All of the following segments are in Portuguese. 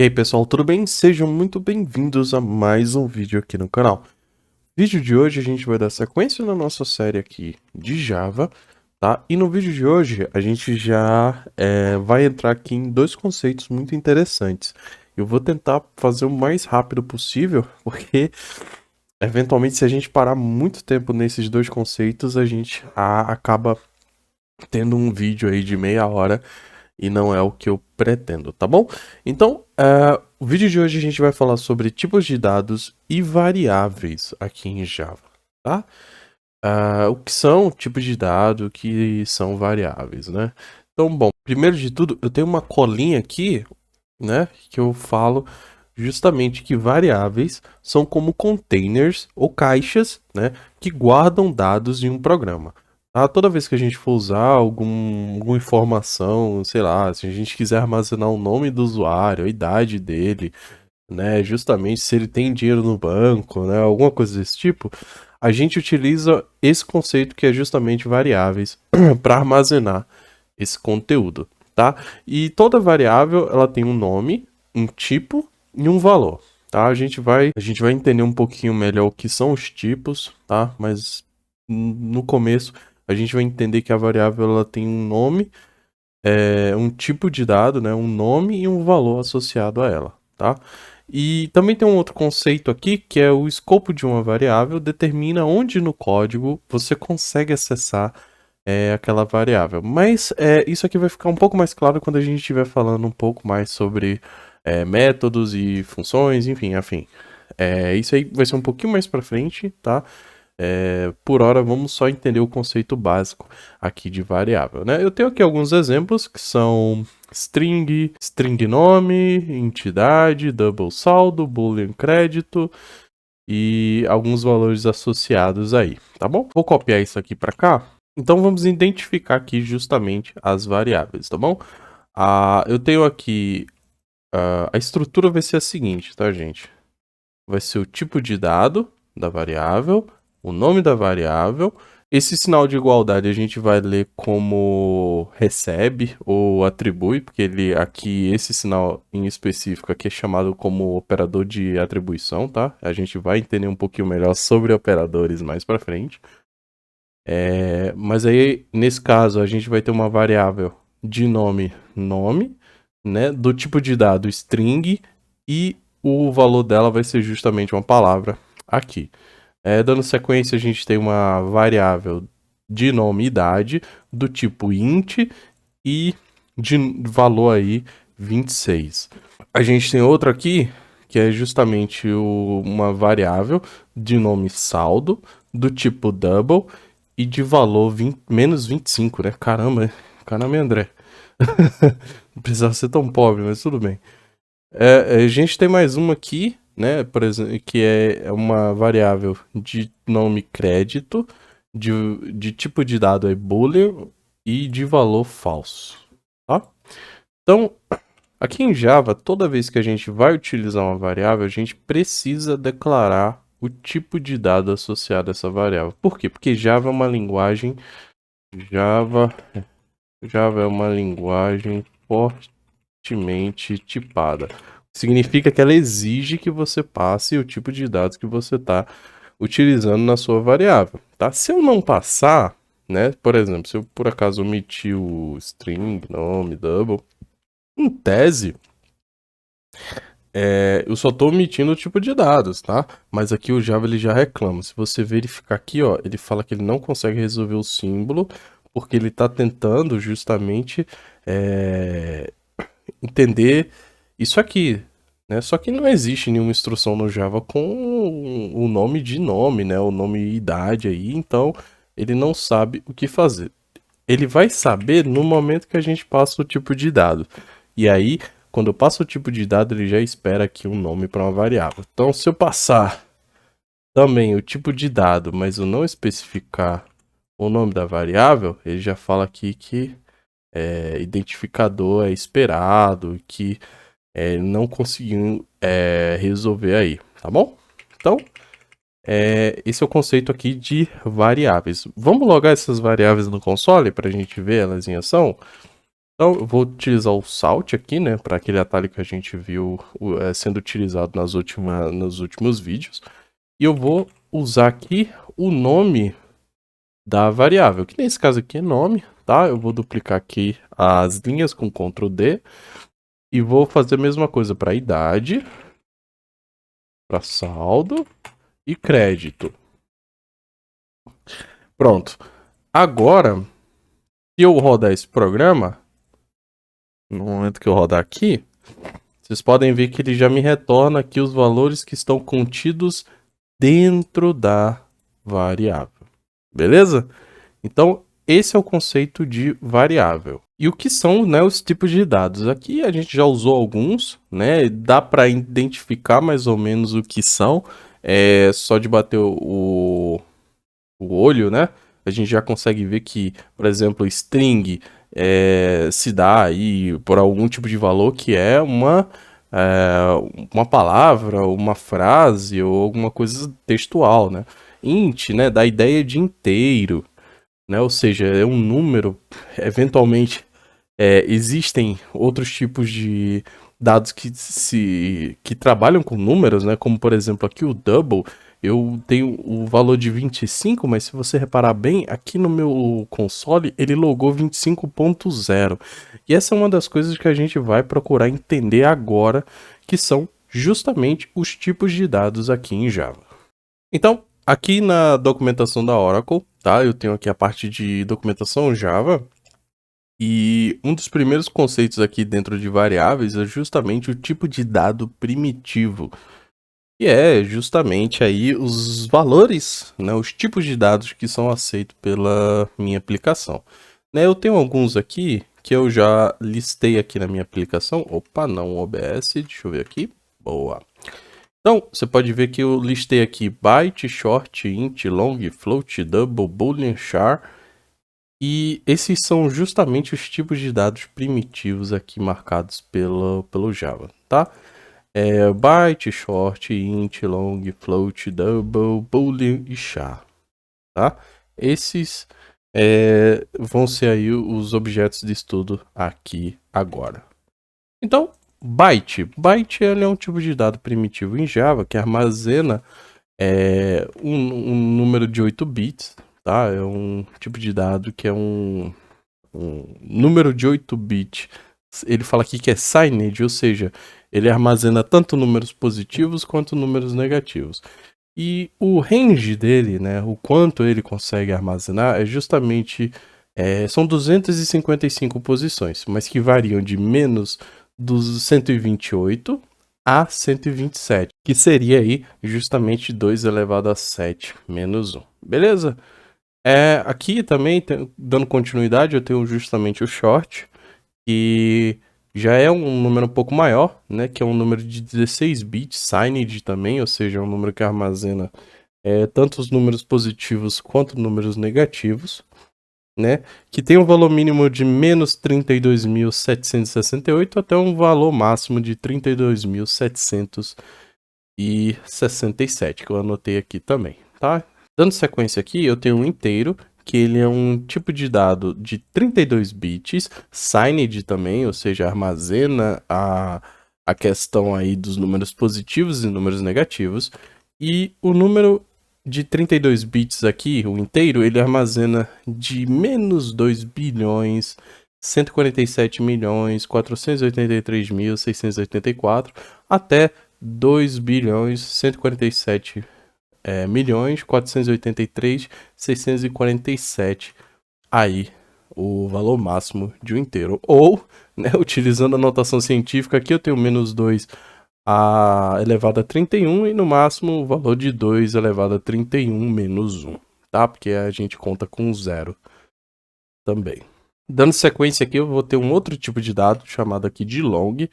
E aí pessoal, tudo bem? Sejam muito bem-vindos a mais um vídeo aqui no canal. No vídeo de hoje a gente vai dar sequência na nossa série aqui de Java, tá? E no vídeo de hoje a gente já vai entrar aqui em dois conceitos muito interessantes. Eu vou tentar fazer o mais rápido possível, porque eventualmente se a gente parar muito tempo nesses dois conceitos, a gente acaba tendo um vídeo aí de meia hora e não é o que eu pretendo, tá bom? Então, o vídeo de hoje a gente vai falar sobre tipos de dados e variáveis aqui em Java, tá? O que são tipos de dado, o que são variáveis, né? Então, bom, primeiro de tudo, eu tenho uma colinha aqui, né, que eu falo justamente que variáveis são como containers ou caixas, né, que guardam dados em um programa. Toda vez que a gente for usar alguma informação, sei lá, se a gente quiser armazenar o nome do usuário, a idade dele, né, justamente se ele tem dinheiro no banco, né, alguma coisa desse tipo, a gente utiliza esse conceito que é justamente variáveis para armazenar esse conteúdo, tá? E toda variável ela tem um nome, um tipo e um valor, tá? A gente vai entender um pouquinho melhor o que são os tipos, tá? Mas no começo a gente vai entender que a variável ela tem um nome, um tipo de dado, né? Um nome e um valor associado a ela, tá? E também tem um outro conceito aqui que é o escopo de uma variável determina onde no código você consegue acessar aquela variável. Mas isso aqui vai ficar um pouco mais claro quando a gente estiver falando um pouco mais sobre métodos e funções, enfim, afim. Isso aí vai ser um pouquinho mais para frente, tá? Por hora, vamos só entender o conceito básico aqui de variável, né? Eu tenho aqui alguns exemplos que são string, string nome, entidade, double saldo, boolean crédito e alguns valores associados aí, tá bom? Vou copiar isso aqui para cá. Então vamos identificar aqui justamente as variáveis, tá bom? Eu tenho aqui a estrutura vai ser a seguinte, tá, gente? Vai ser o tipo de dado da variável, o nome da variável. Esse sinal de igualdade a gente vai ler como recebe ou atribui, porque esse sinal em específico aqui é chamado como operador de atribuição, tá? A gente vai entender um pouquinho melhor sobre operadores mais para frente. Mas aí, nesse caso, a gente vai ter uma variável de nome, né? Do tipo de dado, string, e o valor dela vai ser justamente uma palavra aqui. Dando sequência, a gente tem uma variável de nome idade, do tipo int, e de valor aí 26. A gente tem outra aqui, que é justamente uma variável de nome saldo, do tipo double, e de valor menos 25, né? Caramba, André. Não precisava ser tão pobre, mas tudo bem. A gente tem mais uma aqui, né? Por exemplo, que é uma variável de nome crédito, de tipo de dado é boolean e de valor falso, tá? Então, aqui em Java, toda vez que a gente vai utilizar uma variável, a gente precisa declarar o tipo de dado associado a essa variável. Por quê? Porque Java é uma linguagem Java, Java é uma linguagem fortemente tipada. Significa que ela exige que você passe o tipo de dados que você está utilizando na sua variável, tá? Se eu não passar, né? Por exemplo, se eu por acaso omitir o string, nome, double, em tese, eu só estou omitindo o tipo de dados, tá? Mas aqui o Java ele já reclama. Se você verificar aqui, ó, ele fala que ele não consegue resolver o símbolo porque ele está tentando justamente entender isso aqui, né? Só que não existe nenhuma instrução no Java com o nome de nome, né? O nome e idade aí, então ele não sabe o que fazer. Ele vai saber no momento que a gente passa o tipo de dado. E aí, quando eu passo o tipo de dado, ele já espera aqui um nome para uma variável. Então, se eu passar também o tipo de dado, mas eu não especificar o nome da variável, ele já fala aqui que identificador é esperado, que não conseguiu resolver aí, tá bom? Então, esse é o conceito aqui de variáveis. Vamos logar essas variáveis no console para a gente ver elas em ação? Então, eu vou utilizar o Salt aqui, né, para aquele atalho que a gente viu sendo utilizado nos últimos vídeos. E eu vou usar aqui o nome da variável, que nesse caso aqui é nome, tá? Eu vou duplicar aqui as linhas com Ctrl D e vou fazer a mesma coisa para idade, para saldo e crédito. Pronto. Agora, se eu rodar esse programa, no momento que eu rodar aqui, vocês podem ver que ele já me retorna aqui os valores que estão contidos dentro da variável. Beleza? Então, esse é o conceito de variável. E o que são, né, os tipos de dados? Aqui a gente já usou alguns, né? Dá para identificar mais ou menos o que são. É só de bater o olho, né? A gente já consegue ver que, por exemplo, string se dá aí por algum tipo de valor que é uma palavra, uma frase ou alguma coisa textual, né? Int, né, dá a ideia de inteiro, né? Ou seja, é um número. Eventualmente, existem outros tipos de dados que trabalham com números, né? Como, por exemplo, aqui o double. Eu tenho o valor de 25, mas se você reparar bem, aqui no meu console ele logou 25.0. E essa é uma das coisas que a gente vai procurar entender agora, que são justamente os tipos de dados aqui em Java. Então, aqui na documentação da Oracle, tá? Eu tenho aqui a parte de documentação Java. E um dos primeiros conceitos aqui dentro de variáveis é justamente o tipo de dado primitivo. E é justamente aí os valores, né, os tipos de dados que são aceitos pela minha aplicação. Né, eu tenho alguns aqui que eu já listei aqui na minha aplicação. Opa, não, OBS, deixa eu ver aqui. Boa. Então, você pode ver que eu listei aqui byte, short, int, long, float, double, boolean, char. E esses são justamente os tipos de dados primitivos aqui marcados pelo Java, tá? Byte, short, int, long, float, double, boolean e char, tá? Esses vão ser aí os objetos de estudo aqui agora. Então, byte ele é um tipo de dado primitivo em Java que armazena um número de 8 bits, tá? É um tipo de dado que é um número de 8 bits. Ele fala aqui que é signed, ou seja, ele armazena tanto números positivos quanto números negativos. E o range dele, né, o quanto ele consegue armazenar, é justamente são 255 posições, mas que variam de menos dos 128 a 127, que seria aí justamente 2 elevado a 7 menos 1. Beleza? Aqui também, dando continuidade, eu tenho justamente o short, que já é um número um pouco maior, né? Que é um número de 16 bits, signed também, ou seja, é um número que armazena tanto os números positivos quanto números negativos, né? Que tem um valor mínimo de menos 32.768 até um valor máximo de 32.767, que eu anotei aqui também, tá? Dando sequência aqui, eu tenho um inteiro, que ele é um tipo de dado de 32 bits, signed também, ou seja, armazena a questão aí dos números positivos e números negativos. E o número de 32 bits aqui, o inteiro, ele armazena de menos 2 bilhões 147 milhões 483.684 até 2 bilhões 147 milhões 483.647 aí o valor máximo de um inteiro. Ou, né, utilizando a notação científica aqui, eu tenho menos 2 elevado a 31 e no máximo o valor de 2 elevado a 31 menos 1, tá? Porque a gente conta com zero também. Dando sequência aqui, eu vou ter um outro tipo de dado chamado aqui de long,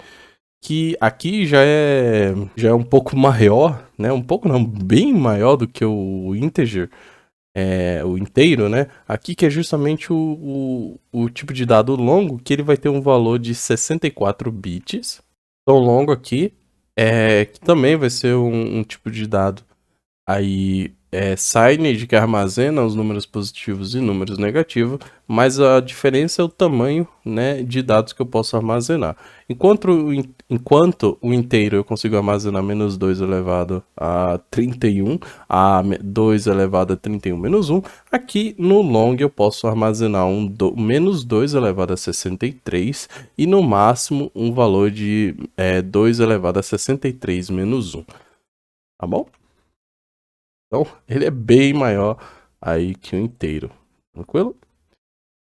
que aqui já é um pouco maior, né? Um pouco não, bem maior do que o integer, o inteiro, né? Aqui que é justamente o tipo de dado longo, que ele vai ter um valor de 64 bits. Então longo aqui, que também vai ser um tipo de dado aí signage, que armazena os números positivos e números negativos, mas a diferença é o tamanho, né, de dados que eu posso armazenar. Enquanto o inteiro eu consigo armazenar menos 2 elevado a 31, a 2 elevado a 31 menos 1, aqui no long eu posso armazenar menos 2 elevado a 63 e no máximo um valor de 2 elevado a 63 menos 1, tá bom? Então, ele é bem maior aí que o inteiro, tranquilo?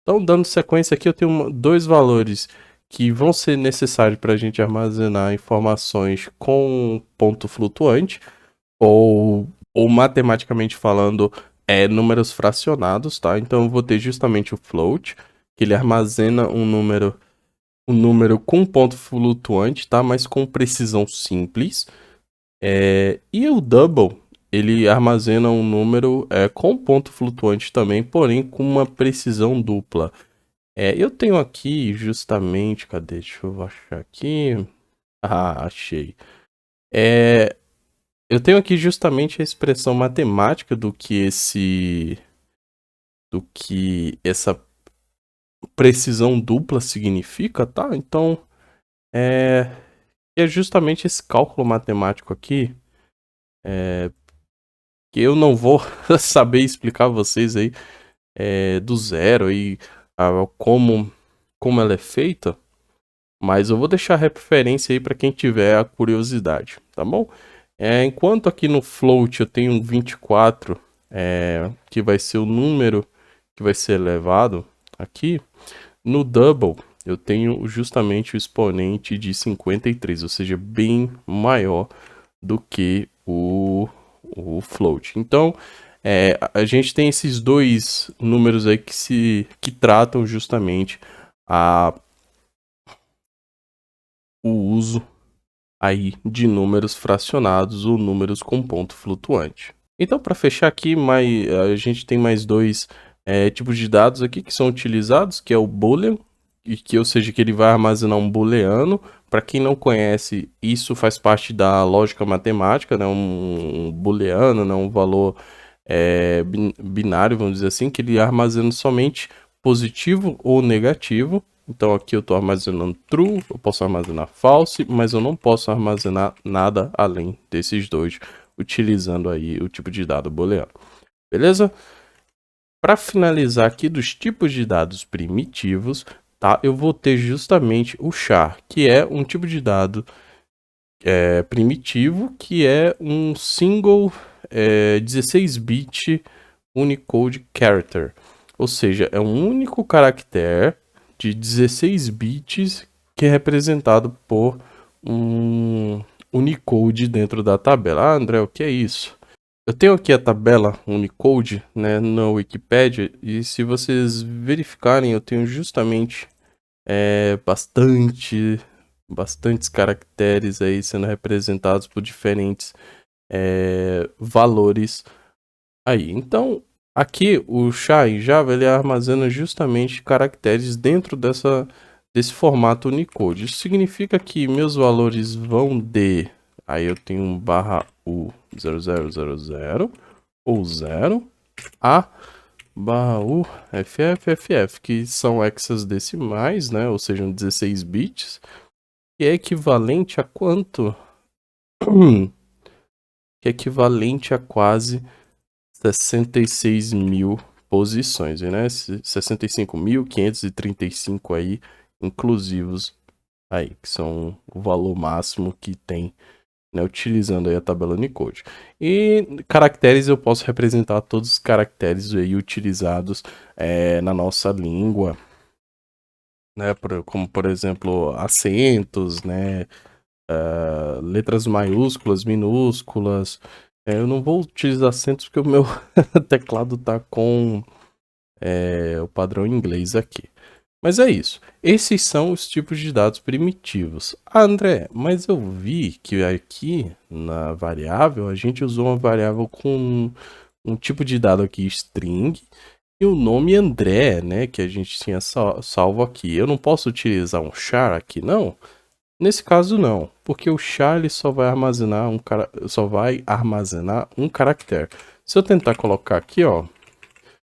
Então, dando sequência aqui, eu tenho dois valores que vão ser necessários para a gente armazenar informações com ponto flutuante, ou matematicamente falando, números fracionados, tá? Então, eu vou ter justamente o float, que ele armazena um número com ponto flutuante, tá? Mas com precisão simples. E o double, ele armazena um número com ponto flutuante também, porém com uma precisão dupla. Eu tenho aqui justamente, cadê? Deixa eu achar aqui. Ah, achei. Eu tenho aqui justamente a expressão matemática do que essa precisão dupla significa, tá? Então, é justamente esse cálculo matemático aqui, que eu não vou saber explicar a vocês aí do zero e como ela é feita, mas eu vou deixar a referência aí para quem tiver a curiosidade, tá bom? Enquanto aqui no float eu tenho um 24, que vai ser o número que vai ser elevado aqui, no double eu tenho justamente o exponente de 53, ou seja, bem maior do que o float. Então, a gente tem esses dois números aí que tratam justamente o uso aí de números fracionados ou números com ponto flutuante. Então, para fechar aqui, a gente tem mais dois tipos de dados aqui que são utilizados, que é o boolean, ou seja, que ele vai armazenar um booleano. Para quem não conhece, isso faz parte da lógica matemática, né? Um booleano, né? Um valor binário, vamos dizer assim, que ele armazena somente positivo ou negativo. Então aqui eu estou armazenando true, eu posso armazenar false, mas eu não posso armazenar nada além desses dois, utilizando aí o tipo de dado booleano. Beleza? Para finalizar aqui dos tipos de dados primitivos, tá? Eu vou ter justamente o char, que é um tipo de dado primitivo, que é um single 16-bit Unicode character. Ou seja, é um único caractere de 16 bits que é representado por um Unicode dentro da tabela. Ah, André, o que é isso? Eu tenho aqui a tabela Unicode, né, na Wikipedia, e se vocês verificarem, eu tenho justamente bastantes caracteres aí sendo representados por diferentes valores aí. Então, aqui o char em Java ele armazena justamente caracteres dentro desse formato Unicode. Isso significa que meus valores vão de... Aí eu tenho um /u 0000 ou 0 a /u ff, que são hexadecimais, né? Ou seja, 16 bits, que é equivalente a quanto? Que é equivalente a quase 66 mil posições, né? 65.535 aí, inclusivos aí, que são o valor máximo que tem, né, utilizando aí a tabela Unicode. E caracteres, eu posso representar todos os caracteres aí utilizados na nossa língua, né? Como, por exemplo, acentos, né? Letras maiúsculas, minúsculas. Eu não vou utilizar acentos porque o meu teclado tá com o padrão inglês aqui. Mas é isso. Esses são os tipos de dados primitivos. Ah, André, mas eu vi que aqui na variável a gente usou uma variável com um tipo de dado aqui string e o nome André, né, que a gente tinha salvo aqui. Eu não posso utilizar um char aqui, não? Nesse caso não, porque o char ele só vai armazenar um caractere. Se eu tentar colocar aqui, ó,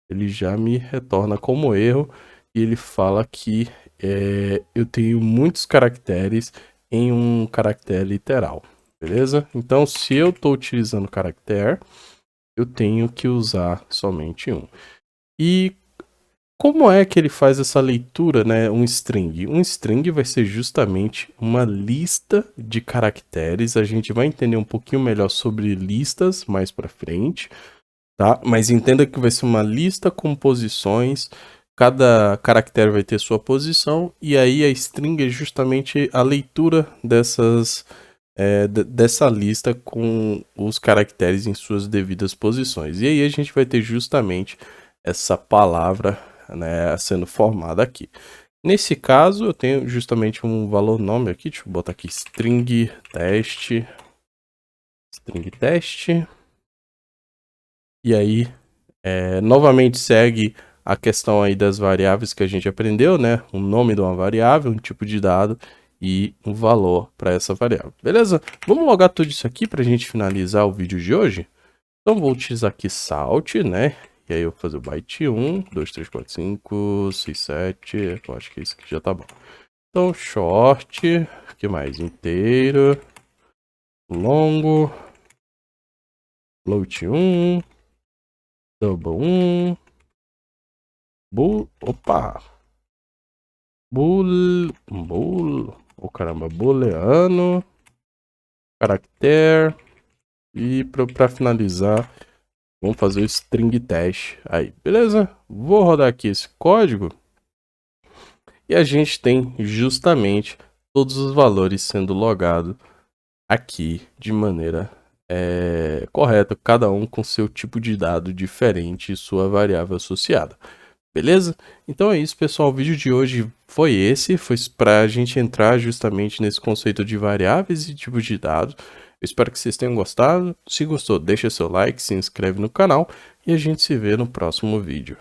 ele já me retorna como erro e ele fala que eu tenho muitos caracteres em um caractere literal, beleza? Então, se eu estou utilizando caractere, eu tenho que usar somente um. E como é que ele faz essa leitura, né? Um string. Um string vai ser justamente uma lista de caracteres. A gente vai entender um pouquinho melhor sobre listas mais para frente, tá? Mas entenda que vai ser uma lista com posições. Cada caractere vai ter sua posição e aí a string é justamente a leitura dessa lista com os caracteres em suas devidas posições. E aí a gente vai ter justamente essa palavra, né, sendo formada aqui. Nesse caso, eu tenho justamente um valor nome aqui, deixa eu botar aqui string test, e aí, novamente segue a questão aí das variáveis que a gente aprendeu, né, o nome de uma variável, um tipo de dado e um valor para essa variável, beleza? Vamos logar tudo isso aqui para a gente finalizar o vídeo de hoje? Então, vou utilizar aqui salt, né? E aí eu vou fazer o byte 1, 2, 3, 4, 5, 6, 7. Eu acho que isso aqui já tá bom. Então, short, o que mais? Inteiro, longo, float 1, double 1, booleano, caractere, e para finalizar, vamos fazer o string test aí, beleza? Vou rodar aqui esse código. E a gente tem justamente todos os valores sendo logados aqui de maneira correta, cada um com seu tipo de dado diferente e sua variável associada. Beleza? Então é isso, pessoal. O vídeo de hoje foi esse. Foi para a gente entrar justamente nesse conceito de variáveis e tipos de dados. Eu espero que vocês tenham gostado. Se gostou, deixa seu like, se inscreve no canal e a gente se vê no próximo vídeo.